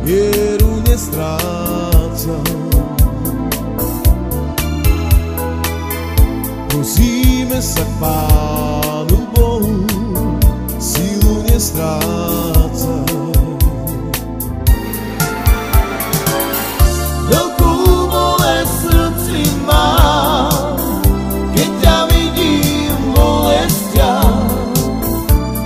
vieru nestrácam. Prosíme sa k Pánu Bohu, sílu nestrácam. Veľkú bolesť v srdci mám, keď ťa vidím v bolestiach.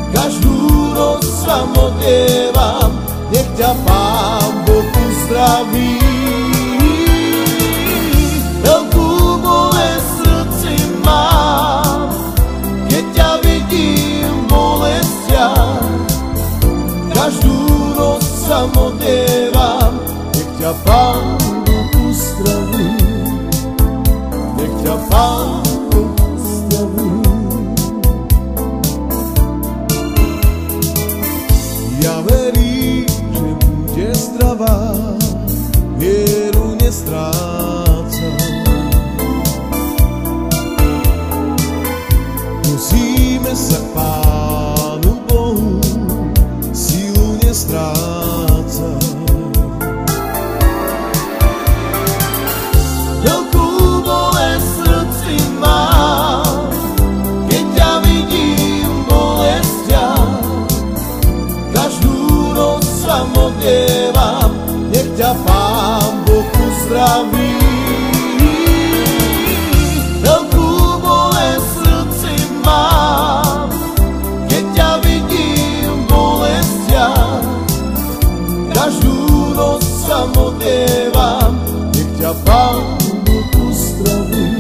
Každú noc sa modlievam, nech ťa Pán Boh uzdraví. Veľkú bolesť v srdci mám, keď ťa vidím v bolestiach. Každú noc sa modlievam, nech ťa Pán Boh uzdraví. Nech ťa Pán Boh uzdraví. Ja verím, že bude zdravá, vieru nestrácam. Prosíme sa k Pánu Bohu, sílu nestrácam. Veľkú bolesť v srdci mám, keď ťa vidím v bolestiach. Každú noc sa modlievam, nech ťa Pán Boh uzdraví. Veľkú bolesť v srdci mám, keď ťa vidím v bolestiach. Každú noc sa modlievam, nech ťa Pán Boh uzdraví.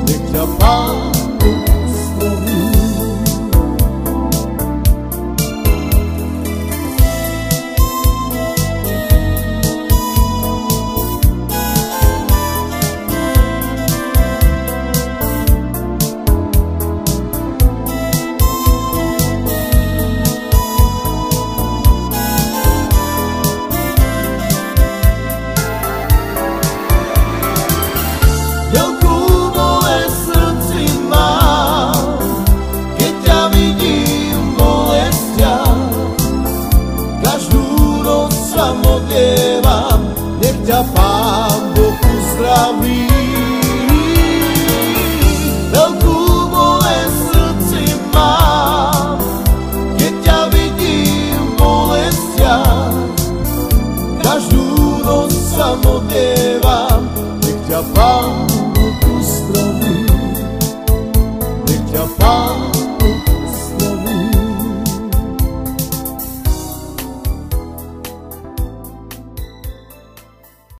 Nech ťa Pán Boh uzdraví. Veľkú bolesť v srdci mám, keď ťa vidím v bolestiach. Každú noc sa modlievam, nech ťa Pán Boh uzdraví. Veľkú bolesť v srdci mám, keď ťa vidím v bolestiach. Každú noc sa modlievam, nech ťa Pán Boh uzdraví. Nech ťa Pán